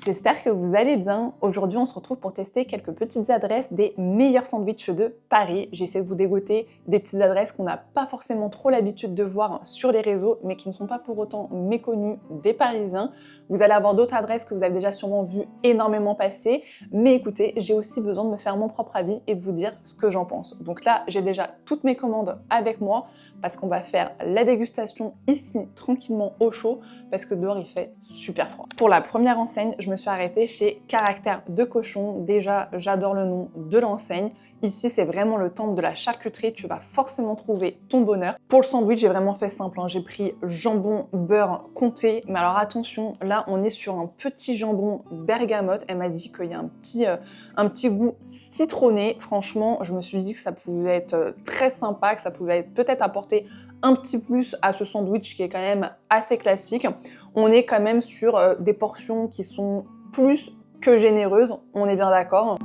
J'espère que vous allez bien. Aujourd'hui, on se retrouve pour tester quelques petites adresses des meilleurs sandwichs de Paris. J'essaie de vous dégoter des petites adresses qu'on n'a pas forcément trop l'habitude de voir sur les réseaux, mais qui ne sont pas pour autant méconnues des Parisiens. Vous allez avoir d'autres adresses que vous avez déjà sûrement vues énormément passer, mais écoutez, j'ai aussi besoin de me faire mon propre avis et de vous dire ce que j'en pense. Donc là, j'ai déjà toutes mes commandes avec moi, parce qu'on va faire la dégustation ici, tranquillement au chaud, parce que dehors il fait super froid. Pour la première enseigne, je me suis arrêtée chez Caractère de Cochon. Déjà, j'adore le nom de l'enseigne. Ici, c'est vraiment le temple de la charcuterie. Tu vas forcément trouver ton bonheur. Pour le sandwich, j'ai vraiment fait simple, hein. J'ai pris jambon, beurre, comté. Mais alors attention, là, on est sur un petit jambon bergamote. Elle m'a dit qu'il y a un petit goût citronné. Franchement, je me suis dit que ça pouvait être très sympa, que ça pouvait peut-être apporter un petit plus à ce sandwich qui est quand même assez classique. On est quand même sur des portions qui sont plus que généreuses, on est bien d'accord.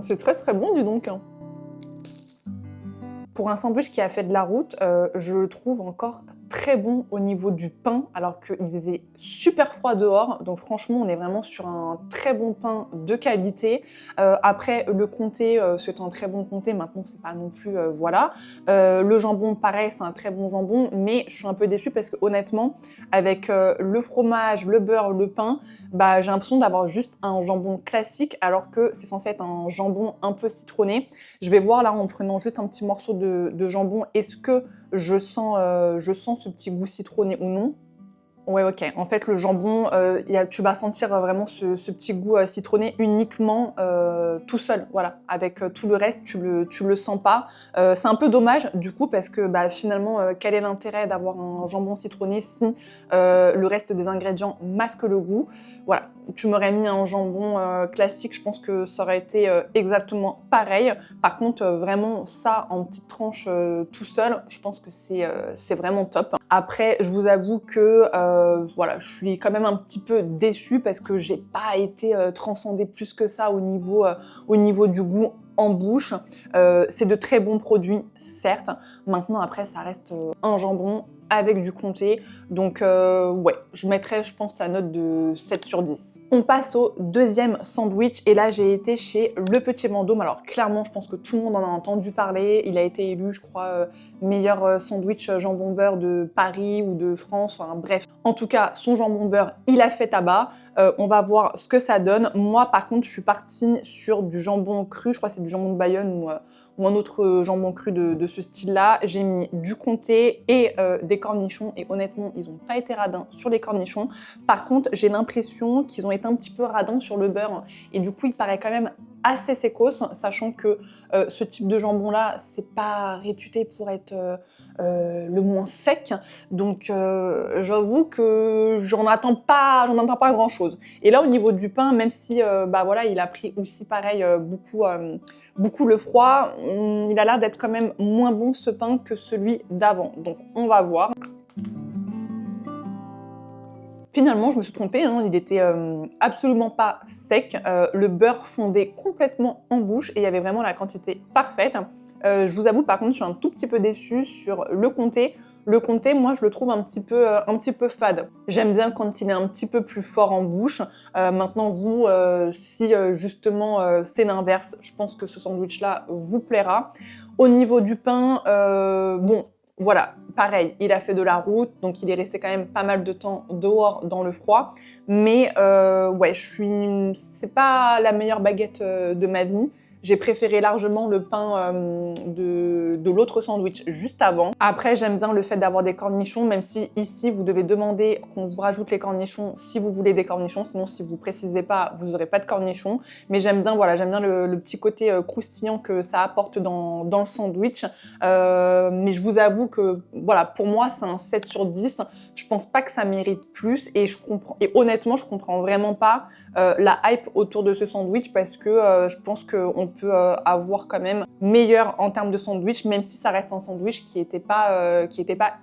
C'est très très bon, dis donc. Pour un sandwich qui a fait de la route, je le trouve encore très bon au niveau du pain, alors qu'il faisait super froid dehors. Donc franchement, on est vraiment sur un très bon pain de qualité. Après, le comté, c'est un très bon comté. Maintenant, c'est pas non plus... voilà. Le jambon, pareil, c'est un très bon jambon. Mais je suis un peu déçue parce que honnêtement, avec le fromage, le beurre, le pain, bah, j'ai l'impression d'avoir juste un jambon classique, alors que c'est censé être un jambon un peu citronné. Je vais voir là, en prenant juste un petit morceau de jambon, est-ce que je sens ce petit goût citronné ou non. Ouais, ok. En fait, le jambon, tu vas sentir vraiment ce petit goût citronné uniquement tout seul, voilà. Avec tout le reste, tu le sens pas. C'est un peu dommage, du coup, parce que bah, finalement, quel est l'intérêt d'avoir un jambon citronné si le reste des ingrédients masque le goût? Voilà. Tu m'aurais mis un jambon classique, je pense que ça aurait été exactement pareil. Par contre, vraiment, ça, en petites tranches tout seul, je pense que c'est vraiment top. Après, je vous avoue que voilà, je suis quand même un petit peu déçue parce que j'ai pas été transcendée plus que ça au niveau du goût en bouche. C'est de très bons produits, certes. Maintenant, après, ça reste un jambon avec du comté. Donc, ouais, je mettrais, je pense, la note de 7 sur 10. On passe au deuxième sandwich. Et là, j'ai été chez Le Petit Vendôme. Alors, clairement, je pense que tout le monde en a entendu parler. Il a été élu, je crois, meilleur sandwich jambon beurre de Paris ou de France. Enfin, bref. En tout cas, son jambon beurre, il a fait tabac. On va voir ce que ça donne. Moi, par contre, je suis partie sur du jambon cru. Je crois que c'est du jambon de Bayonne ou un autre jambon cru de ce style-là. J'ai mis du comté et des cornichons, et honnêtement, ils n'ont pas été radins sur les cornichons. Par contre, j'ai l'impression qu'ils ont été un petit peu radins sur le beurre, et du coup, il paraît quand même assez sécos, sachant que ce type de jambon-là, c'est pas réputé pour être le moins sec. Donc, j'avoue que j'en attends pas grand-chose. Et là, au niveau du pain, même si bah voilà, il a pris aussi pareil beaucoup le froid, il a l'air d'être quand même moins bon ce pain que celui d'avant. Donc on va voir. Finalement, je me suis trompée, hein, il était absolument pas sec. Le beurre fondait complètement en bouche et il y avait vraiment la quantité parfaite. Je vous avoue, par contre, je suis un tout petit peu déçue sur le comté. Le comté, moi, je le trouve un petit peu fade. J'aime bien quand il est un petit peu plus fort en bouche. Maintenant, vous, si justement c'est l'inverse, je pense que ce sandwich-là vous plaira. Au niveau du pain, bon, voilà, pareil, il a fait de la route, donc il est resté quand même pas mal de temps dehors dans le froid. Mais ouais, c'est pas la meilleure baguette de ma vie. J'ai préféré largement le pain de l'autre sandwich juste avant. Après, j'aime bien le fait d'avoir des cornichons, même si ici, vous devez demander qu'on vous rajoute les cornichons si vous voulez des cornichons. Sinon, si vous précisez pas, vous n'aurez pas de cornichons. Mais j'aime bien, voilà, j'aime bien le petit côté croustillant que ça apporte dans le sandwich. Mais je vous avoue que, voilà, pour moi, c'est un 7 sur 10. Je pense pas que ça mérite plus. Et honnêtement, je comprends vraiment pas la hype autour de ce sandwich, parce que je pense qu'on peut avoir quand même meilleur en termes de sandwich, même si ça reste un sandwich qui était pas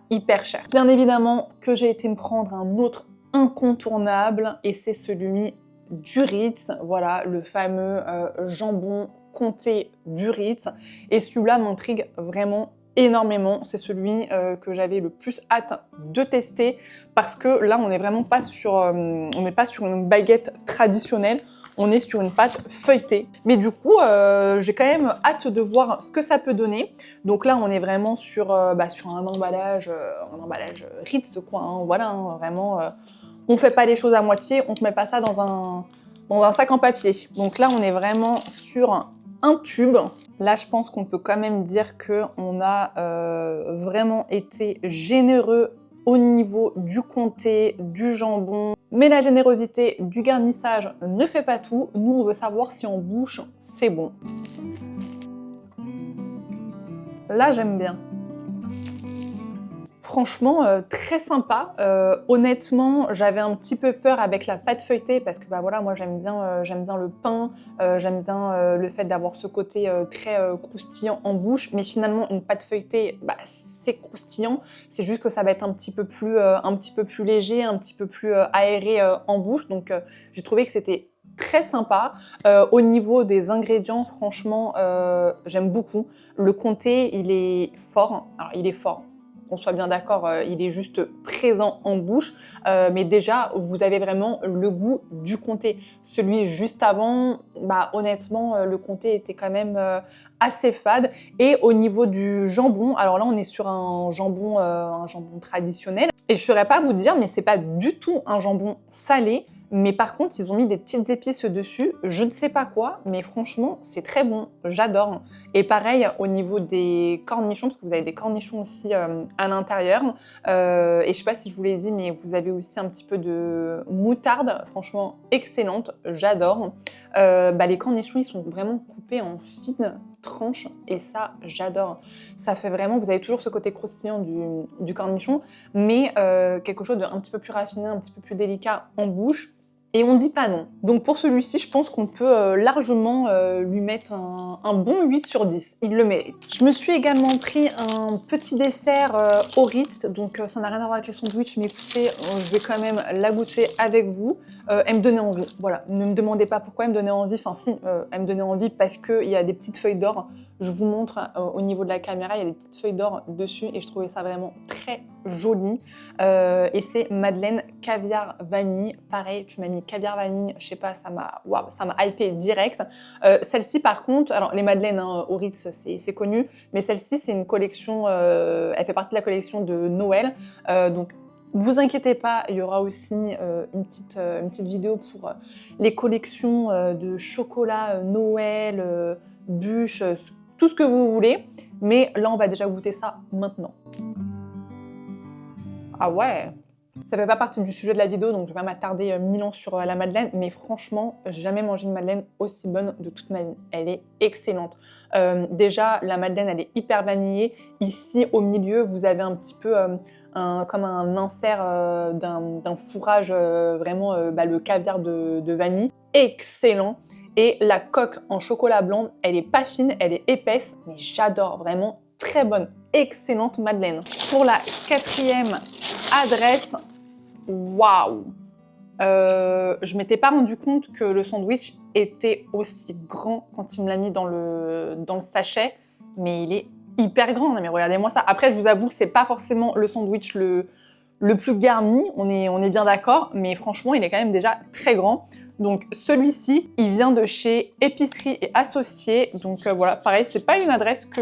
hyper cher. Bien évidemment que j'ai été me prendre un autre incontournable, et c'est celui du Ritz. Voilà, le fameux jambon comté du Ritz. Et celui-là m'intrigue vraiment énormément. C'est celui que j'avais le plus hâte de tester parce que là, on n'est vraiment pas sur, on n'est pas sur une baguette traditionnelle. On est sur une pâte feuilletée. Mais du coup, j'ai quand même hâte de voir ce que ça peut donner. Donc là, on est vraiment sur, sur un emballage Ritz, quoi. Hein, voilà, hein, vraiment, on fait pas les choses à moitié. On te met pas ça dans un sac en papier. Donc là, on est vraiment sur un tube. Là, je pense qu'on peut quand même dire qu'on a vraiment été généreux au niveau du comté, du jambon. Mais la générosité du garnissage ne fait pas tout. Nous, on veut savoir si en bouche, c'est bon. Là, j'aime bien. Franchement, très sympa. Honnêtement, j'avais un petit peu peur avec la pâte feuilletée parce que bah voilà, moi j'aime bien le pain, j'aime bien le fait d'avoir ce côté très croustillant en bouche. Mais finalement, une pâte feuilletée, bah, c'est croustillant. C'est juste que ça va être un petit peu plus léger, un petit peu plus aéré en bouche. Donc j'ai trouvé que c'était très sympa. Au niveau des ingrédients, franchement, j'aime beaucoup. Le comté, il est fort. Alors, il est fort. Qu'on soit bien d'accord, il est juste présent en bouche. Mais déjà, vous avez vraiment le goût du comté. Celui juste avant, bah, honnêtement, le comté était quand même assez fade. Et au niveau du jambon, alors là, on est sur un jambon traditionnel. Et je ne saurais pas vous dire, mais c'est pas du tout un jambon salé. Mais par contre, ils ont mis des petites épices dessus, je ne sais pas quoi, mais franchement, c'est très bon, j'adore. Et pareil, au niveau des cornichons, parce que vous avez des cornichons aussi à l'intérieur. Et je sais pas si je vous l'ai dit, mais vous avez aussi un petit peu de moutarde, franchement excellente, j'adore. Les cornichons, ils sont vraiment coupés en fines tranches, et ça, j'adore. Ça fait vraiment, vous avez toujours ce côté croustillant du cornichon, mais quelque chose d'un petit peu plus raffiné, un petit peu plus délicat en bouche. Et on dit pas non. Donc pour celui-ci, je pense qu'on peut largement lui mettre un bon 8 sur 10. Il le mérite. Je me suis également pris un petit dessert au Ritz. Donc ça n'a rien à voir avec les sandwichs, mais écoutez, je vais quand même la goûter avec vous. Elle me donnait envie. Voilà, ne me demandez pas pourquoi elle me donnait envie. Enfin si, elle me donnait envie parce qu'il y a des petites feuilles d'or. Je vous montre au niveau de la caméra, il y a des petites feuilles d'or dessus et je trouvais ça vraiment très joli. Et c'est Madeleine caviar vanille. Pareil, tu m'as mis caviar vanille, je sais pas, ça m'a hypé direct. Celle-ci par contre, alors les Madeleines au Ritz c'est connu, mais celle-ci c'est une collection, elle fait partie de la collection de Noël. Donc vous inquiétez pas, il y aura aussi une petite vidéo pour les collections de chocolat Noël, bûches, tout ce que vous voulez. Mais là, on va déjà goûter ça maintenant. Ah ouais! Ça fait pas partie du sujet de la vidéo, donc je vais pas m'attarder 1000 ans sur la madeleine, mais franchement, j'ai jamais mangé une madeleine aussi bonne de toute ma vie. Elle est excellente. Déjà, la madeleine, elle est hyper vanillée. Ici, au milieu, vous avez un petit peu comme un insert d'un fourrage, vraiment le caviar de vanille. Excellent! Et la coque en chocolat blanc, elle est pas fine, elle est épaisse, mais j'adore, vraiment très bonne, excellente madeleine. Pour la quatrième adresse, waouh! Je m'étais pas rendu compte que le sandwich était aussi grand quand il me l'a mis dans le sachet, mais il est hyper grand. Non mais regardez-moi ça. Après, je vous avoue que c'est pas forcément le sandwich le plus garni, on est bien d'accord, mais franchement, il est quand même déjà très grand. Donc celui-ci, il vient de chez Épicerie et Associés. Donc voilà, pareil, c'est pas une adresse que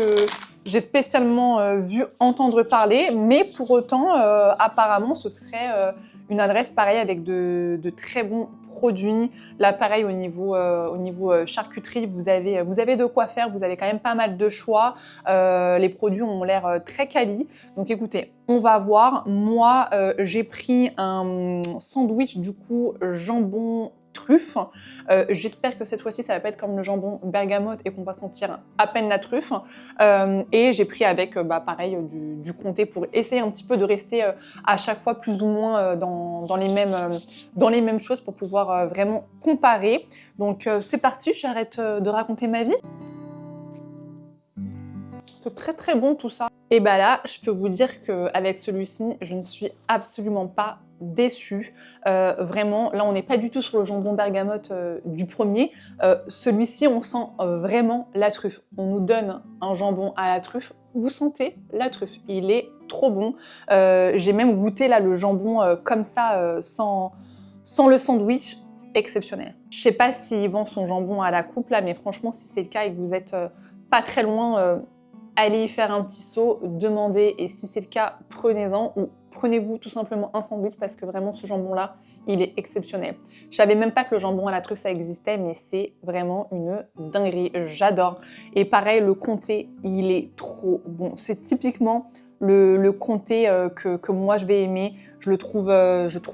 j'ai spécialement vu entendre parler, mais pour autant, apparemment, ce serait une adresse pareil avec de très bons produits. Là, pareil, au niveau charcuterie, vous avez de quoi faire, vous avez quand même pas mal de choix. Les produits ont l'air très quali. Donc écoutez, on va voir. Moi, j'ai pris un sandwich du coup jambon truffe. J'espère que cette fois-ci, ça va pas être comme le jambon bergamote et qu'on va sentir à peine la truffe. Et j'ai pris avec, pareil, du comté pour essayer un petit peu de rester à chaque fois plus ou moins dans les mêmes choses pour pouvoir vraiment comparer. Donc c'est parti, j'arrête de raconter ma vie. C'est très très bon tout ça. Et bah là, je peux vous dire qu'avec celui-ci, je ne suis absolument pas déçue. Vraiment, là, on n'est pas du tout sur le jambon bergamote du premier. Celui-ci, on sent vraiment la truffe. On nous donne un jambon à la truffe. Vous sentez la truffe. Il est trop bon. J'ai même goûté là le jambon comme ça, sans le sandwich. Exceptionnel. Je sais pas s'il vend son jambon à la coupe là, mais franchement, si c'est le cas et que vous êtes pas très loin, allez y faire un petit saut, demandez, et si c'est le cas, prenez-en, ou prenez-vous tout simplement un sandwich, parce que vraiment ce jambon-là, il est exceptionnel. Je savais même pas que le jambon à la truffe, ça existait, mais c'est vraiment une dinguerie, j'adore. Et pareil, le comté, il est trop bon. C'est typiquement le comté que moi je vais aimer. Je le trouve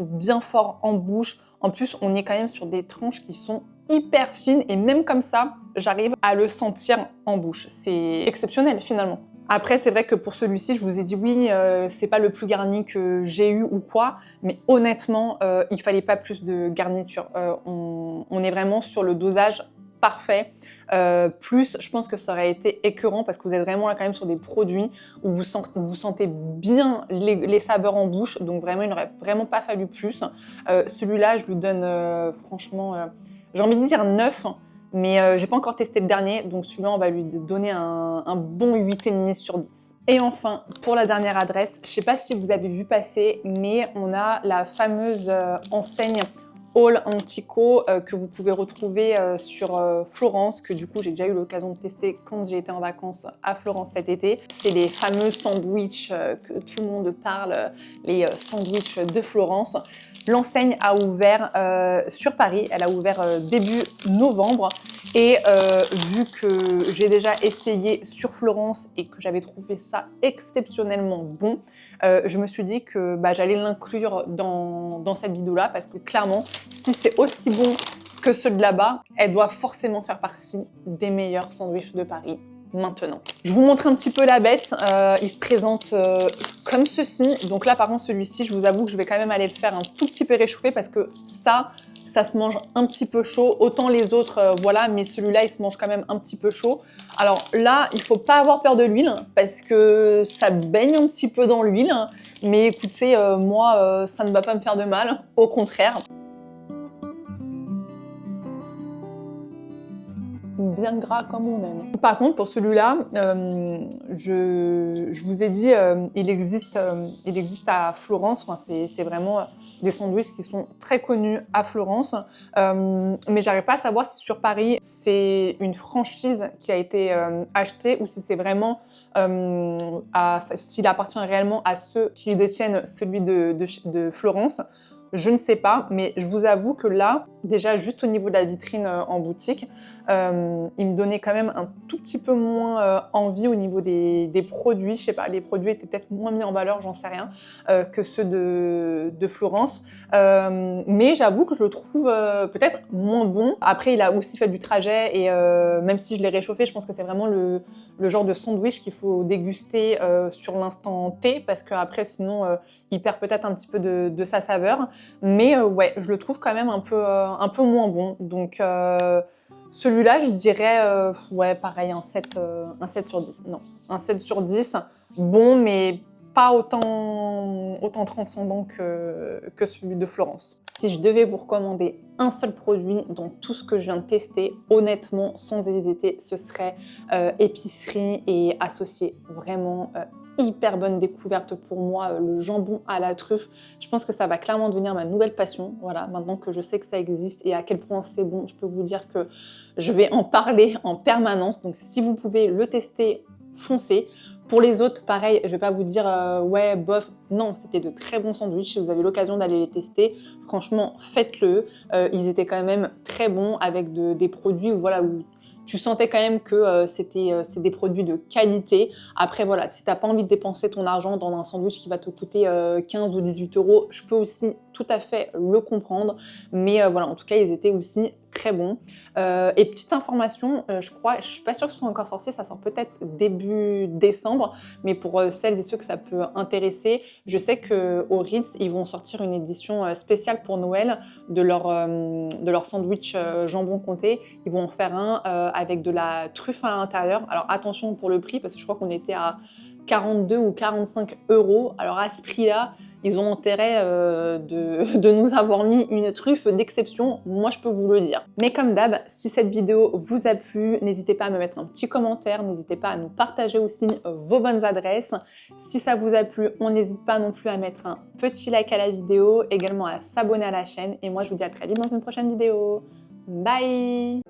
bien fort en bouche. En plus, on est quand même sur des tranches qui sont hyper fines, et même comme ça, j'arrive à le sentir en bouche. C'est exceptionnel finalement. Après, c'est vrai que pour celui-ci, je vous ai dit oui, c'est pas le plus garni que j'ai eu ou quoi, mais honnêtement, il fallait pas plus de garniture. On est vraiment sur le dosage parfait. Plus, je pense que ça aurait été écœurant, parce que vous êtes vraiment là quand même sur des produits où vous sentez bien les saveurs en bouche, donc vraiment, il n'aurait vraiment pas fallu plus. Celui-là, je lui donne franchement, j'ai envie de dire 9, mais j'ai pas encore testé le dernier, donc celui-là, on va lui donner un bon 8,5 sur 10. Et enfin, pour la dernière adresse, je sais pas si vous avez vu passer, mais on a la fameuse enseigne All Antico que vous pouvez retrouver sur Florence, que du coup j'ai déjà eu l'occasion de tester quand j'ai été en vacances à Florence cet été. C'est les fameux sandwichs que tout le monde parle, les sandwichs de Florence. L'enseigne a ouvert sur Paris, elle a ouvert début novembre, et vu que j'ai déjà essayé sur Florence et que j'avais trouvé ça exceptionnellement bon, je me suis dit que j'allais l'inclure dans cette vidéo-là, parce que clairement, si c'est aussi bon que ceux de là-bas, elle doit forcément faire partie des meilleurs sandwichs de Paris maintenant. Je vous montre un petit peu la bête. Il se présente comme ceci. Donc là, par contre, celui-ci, je vous avoue que je vais quand même aller le faire un tout petit peu réchauffer, parce que ça se mange un petit peu chaud. Autant les autres, voilà, mais celui-là, il se mange quand même un petit peu chaud. Alors là, il faut pas avoir peur de l'huile, parce que ça baigne un petit peu dans l'huile. Mais écoutez, moi, ça ne va pas me faire de mal. Au contraire. Bien gras comme on aime. Par contre, pour celui-là, je vous ai dit, il existe à Florence. Enfin, c'est vraiment des sandwichs qui sont très connus à Florence. Mais j'arrive pas à savoir si sur Paris, c'est une franchise qui a été achetée, ou si c'est vraiment s'il appartient réellement à ceux qui détiennent celui de Florence. Je ne sais pas, mais je vous avoue que là, déjà juste au niveau de la vitrine en boutique, il me donnait quand même un tout petit peu moins envie au niveau des produits. Je sais pas, les produits étaient peut-être moins mis en valeur, j'en sais rien, que ceux de Florence. Mais j'avoue que je le trouve peut-être moins bon. Après, il a aussi fait du trajet, et même si je l'ai réchauffé, je pense que c'est vraiment le genre de sandwich qu'il faut déguster sur l'instant T, parce qu'après, sinon, il perd peut-être un petit peu de sa saveur. Mais ouais, je le trouve quand même un peu moins bon. Donc celui-là, je dirais, ouais, pareil, un 7 sur 10. Non, un 7 sur 10. Bon, mais pas autant transcendant que celui de Florence. Si je devais vous recommander un seul produit dans tout ce que je viens de tester, honnêtement, sans hésiter, ce serait épicerie et associé. Vraiment hyper bonne découverte pour moi, le jambon à la truffe. Je pense que ça va clairement devenir ma nouvelle passion. Voilà, maintenant que je sais que ça existe et à quel point c'est bon, je peux vous dire que je vais en parler en permanence. Donc si vous pouvez le tester, foncez. Pour les autres, pareil, je vais pas vous dire ouais, bof. Non, c'était de très bons sandwichs. Si vous avez l'occasion d'aller les tester, franchement, faites-le. Ils étaient quand même très bons, avec des produits où, voilà, où tu sentais quand même que c'est des produits de qualité. Après, voilà, si t'as pas envie de dépenser ton argent dans un sandwich qui va te coûter 15 ou 18 euros, je peux aussi tout à fait le comprendre. Mais voilà, en tout cas, ils étaient aussi très bons. Et petite information, je suis pas sûre que ce soit encore sorti, ça sort peut-être début décembre, mais pour celles et ceux que ça peut intéresser, je sais qu'au Ritz, ils vont sortir une édition spéciale pour Noël de leur sandwich jambon comté. Ils vont en faire un avec de la truffe à l'intérieur. Alors attention pour le prix, parce que je crois qu'on était à 42 ou 45 euros. Alors à ce prix-là, ils ont intérêt de nous avoir mis une truffe d'exception, moi je peux vous le dire. Mais comme d'hab, si cette vidéo vous a plu, n'hésitez pas à me mettre un petit commentaire, n'hésitez pas à nous partager aussi vos bonnes adresses. Si ça vous a plu, on n'hésite pas non plus à mettre un petit like à la vidéo, également à s'abonner à la chaîne, et moi je vous dis à très vite dans une prochaine vidéo. Bye!